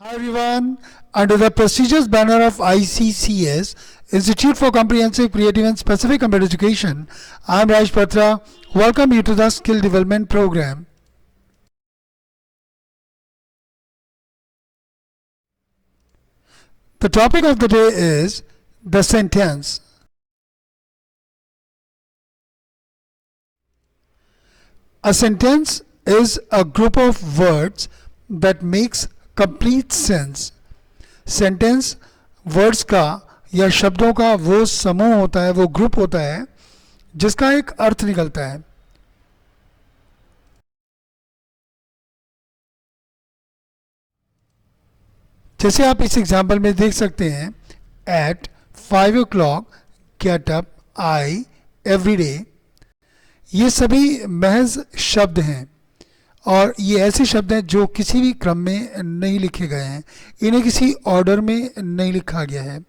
Hi everyone. Under the prestigious banner of ICCS, Institute for Comprehensive, Creative and Specific Computer Education, I am Raj Patra. Welcome you to the Skill Development Program. The topic of the day is the sentence. A sentence is a group of words that makes complete sense. Sentence words का या शब्दों का वो समूह होता है, वो group होता है जिसका एक अर्थ निकलता है. जैसे आप इस एग्जाम्पल में देख सकते हैं, at 5 o'clock get up I every day. ये सभी महज शब्द हैं और ये ऐसे शब्द हैं जो किसी भी क्रम में नहीं लिखे गए हैं, इन्हें किसी ऑर्डर में नहीं लिखा गया है.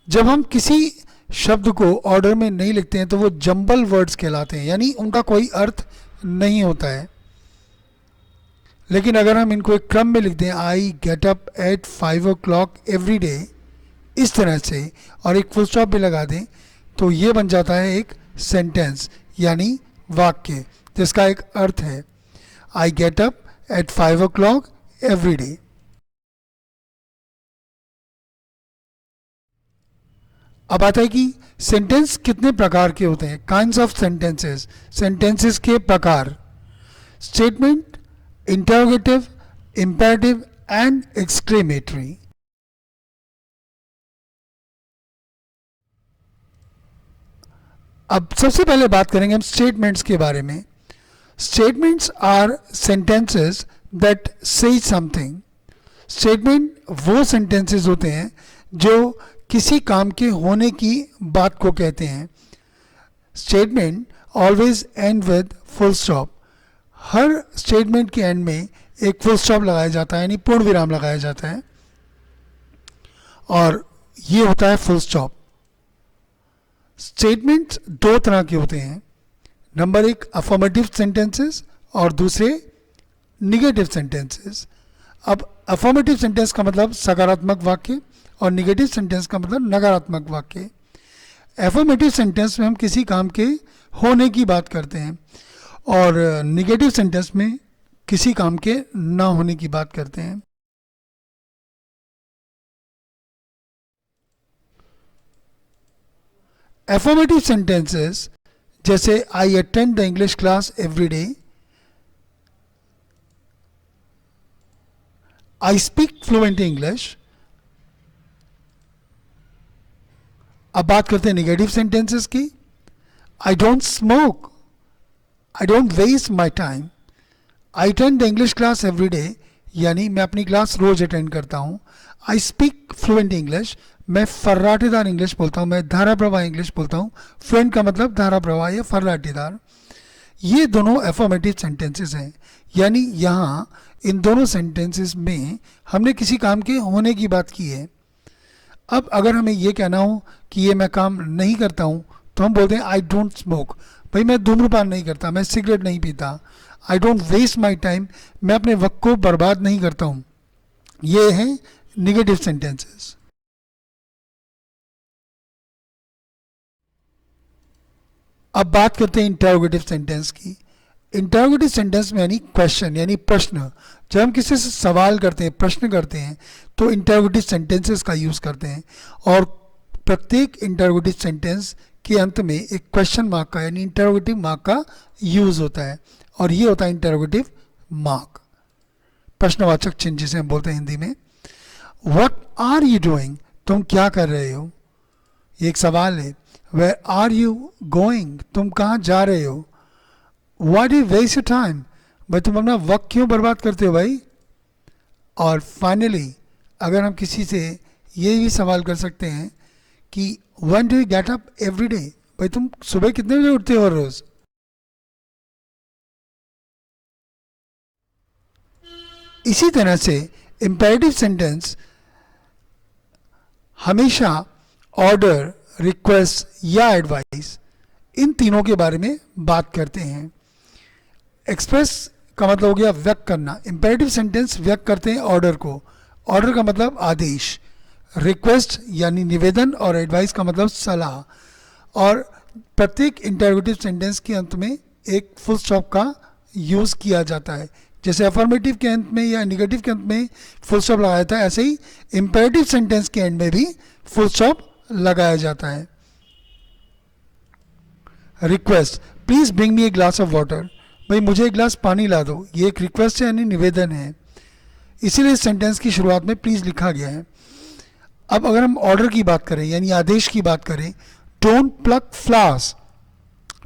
जब हम किसी शब्द को ऑर्डर में नहीं लिखते हैं तो वो जंबल वर्ड्स कहलाते हैं, यानी उनका कोई अर्थ नहीं होता है. लेकिन अगर हम इनको एक क्रम में लिख दें, I get up at 5 o'clock every day, इस तरह से, और एक फुल स्टॉप भी लगा दें, तो ये बन जाता है एक सेंटेंस यानी वाक्य जिसका एक अर्थ है. I get up at 5 o'clock every day. अब आता है कि सेंटेंस कितने प्रकार के होते हैं. काइंड्स ऑफ सेंटेंसेस, सेंटेंसेस के प्रकार. Statement, interrogative, imperative and exclamatory. अब सबसे पहले बात करेंगे हम स्टेटमेंट्स के बारे में. Statements are sentences that say something. Statement वो सेंटेंसेस होते हैं जो किसी काम के होने की बात को कहते हैं. Statement always and with full stop. Her statement के एंड में एक फुल स्टॉप लगाया जाता है, यानी पूर्ण विराम लगाया जाता है, और ये होता है फुल स्टॉप. स्टेटमेंट्स दो तरह के होते हैं. नंबर एक, अफर्मेटिव सेंटेंसेस और दूसरे निगेटिव सेंटेंसेस. अब अफर्मेटिव सेंटेंस का मतलब सकारात्मक वाक्य और निगेटिव सेंटेंस का मतलब नकारात्मक वाक्य. अफर्मेटिव सेंटेंस में हम किसी काम के होने की बात करते हैं और निगेटिव सेंटेंस में किसी काम के ना होने की बात करते हैं. अफर्मेटिव सेंटेंसेस जैसे I attend the English class every day, I speak fluent English. अब बात करते हैं निगेटिव सेंटेंसेस की. I don't smoke, I don't waste my time. I attend the English class every day, यानी मैं अपनी क्लास रोज attend करता हूँ. आई स्पीक फ्लुएंट इंग्लिश, मैं फर्राटेदार इंग्लिश बोलता हूँ, मैं धारा प्रवाह इंग्लिश बोलता हूँ. फ्लुएंट का मतलब धारा प्रवाह या फर्राटेदार. ये दोनों अफर्मेटिव सेंटेंसेस हैं, यानी यहाँ इन दोनों सेंटेंसेस में हमने किसी काम के होने की बात की है. अब अगर हमें ये कहना हो कि ये मैं काम नहीं करता हूँ तो हम बोलते हैं आई डोंट स्मोक. भाई मैं धूम्रपान नहीं करता, मैं सिगरेट नहीं पीता. I don't waste my time, मैं अपने वक्त को बर्बाद नहीं करता हूँ. ये हैं निगेटिव सेंटेंसेस. अब बात करते हैं इंटरोगेटिव सेंटेंस की. इंटरोगेटिव सेंटेंस में यानी क्वेश्चन यानी प्रश्न. जब हम किसी से सवाल करते हैं, प्रश्न करते हैं, तो इंटरोगेटिव सेंटेंसेस का यूज़ करते हैं. और प्रत्येक इंटरोगेटिव सेंटेंस के अंत में एक क्वेश्चन मार्क का यानी इंटरोगेटिव मार्क का यूज़ होता है, और ये होता है इंटरोगेटिव मार्क, प्रश्नवाचक चिन्ह जिसे हम बोलते हैं हिंदी में. व्हाट आर यू डूइंग, तुम क्या कर रहे हो, ये एक सवाल है. वेयर आर यू गोइंग, तुम कहाँ जा रहे हो. Why do you waste your time, भाई तुम अपना वक्त क्यों बर्बाद करते हो भाई. और फाइनली अगर हम किसी से ये भी सवाल कर सकते हैं कि when do you get up every day, भाई तुम सुबह कितने बजे उठते हो रोज. इसी तरह से इंपेरेटिव सेंटेंस हमेशा ऑर्डर, रिक्वेस्ट या एडवाइस, इन तीनों के बारे में बात करते हैं. एक्सप्रेस का मतलब हो गया व्यक्त करना। इम्पेरेटिव सेंटेंस व्यक्त करते हैं ऑर्डर को। ऑर्डर का मतलब आदेश। रिक्वेस्ट यानी निवेदन, और एडवाइस का मतलब सलाह। और प्रत्येक इंटरोगेटिव सेंटेंस के अंत में एक फुल स्टॉप का यूज़ किया जाता है। जैसे अफर्मेटिव के अंत में या नेगेटिव के अंत में फुल स्टॉप लगाया जाता है, ऐसे ही इम्पेरेटिव सेंटेंस के एंड में भी फुल स्टॉप लगाया जाता है। Request, please bring me a glass of water, भाई मुझे एक गिलास पानी ला दो, ये एक रिक्वेस्ट है यानी निवेदन है, इसीलिए सेंटेंस की शुरुआत में प्लीज़ लिखा गया है। अब अगर हम ऑर्डर की बात करें यानी आदेश की बात करें, don't plug flowers.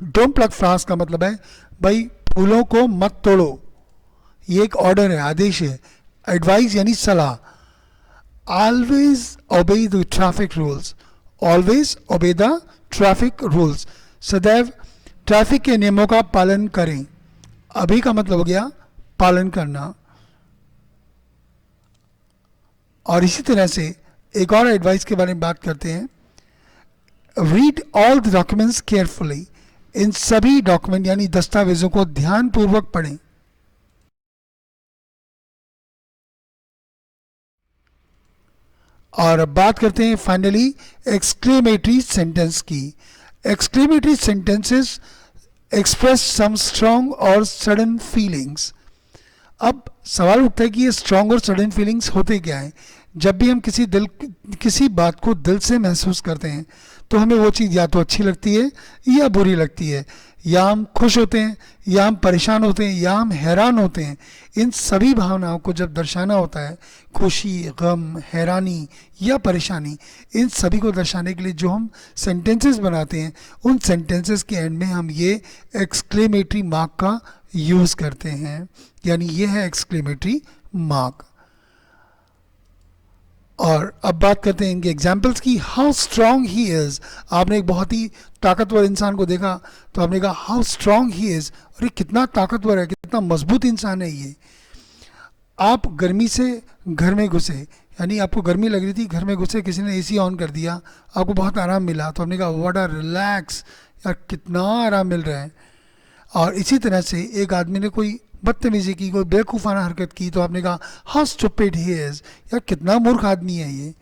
Don't plug flowers का मतलब है भाई फूलों को मत तोड़ो, ये एक ऑर्डर है, आदेश है। एडवाइस यानी सलाह। Always obey the traffic rules, always obey the traffic rules, सदैव ट्रैफिक के नियमों का पालन करें। अभी का मतलब हो गया पालन करना। और इसी तरह से एक और एडवाइस के बारे में बात करते हैं, read all the documents carefully, इन सभी डॉक्यूमेंट यानी दस्तावेजों को ध्यानपूर्वक पढ़ें। और अब बात करते हैं फाइनली एक्सक्लेमेटरी सेंटेंस की। Exclamatory sentences express some strong और सडन फीलिंग्स। अब सवाल उठता है कि ये स्ट्रॉन्ग और सडन फीलिंग्स होते क्या हैं। जब भी हम किसी बात को दिल से महसूस करते हैं तो हमें वो चीज़ या तो अच्छी लगती है या बुरी लगती है, या हम खुश होते हैं या हम परेशान होते हैं या हम हैरान होते हैं। इन सभी भावनाओं को जब दर्शाना होता है, खुशी, गम, हैरानी या परेशानी, इन सभी को दर्शाने के लिए जो हम सेंटेंसेस बनाते हैं, उन सेंटेंसेस के एंड में हम ये एक्सक्लेमेटरी मार्क का यूज़ करते हैं, यानी ये है एक्सक्लेमेटरी मार्क। और अब बात करते हैं इनके एग्जाम्पल्स की। हाउ स्ट्रांग ही इज़, आपने एक बहुत ही ताकतवर इंसान को देखा तो आपने कहा हाउ स्ट्रांग ही इज़, और ये कितना ताकतवर है, कितना मजबूत इंसान है ये। आप गर्मी से घर में घुसे, यानी आपको गर्मी लग रही थी, घर में घुसे, किसी ने एसी ऑन कर दिया, आपको बहुत आराम मिला, तो आपने कहा व्हाट अ रिलैक्स, यार कितना आराम मिल रहा है। और इसी तरह से एक आदमी ने कोई बदतमीजी की, कोई बेवकूफ़ाना हरकत की, तो आपने कहा हाउ स्टूपिड ही इज़, यार कितना मूर्ख आदमी है ये।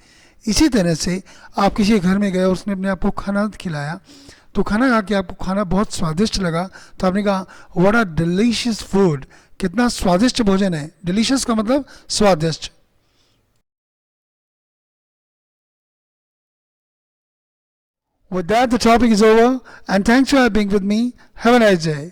इसी तरह से आप किसी घर में गए, उसने अपने आपको खाना खिलाया, तो खाना खा के आपको खाना बहुत स्वादिष्ट लगा, तो आपने कहा व्हाट अ डिलीशियस फूड, कितना स्वादिष्ट भोजन है। डिलीशियस का मतलब स्वादिष्ट। With that, the topic is over, and thanks for being with me. Have a nice day.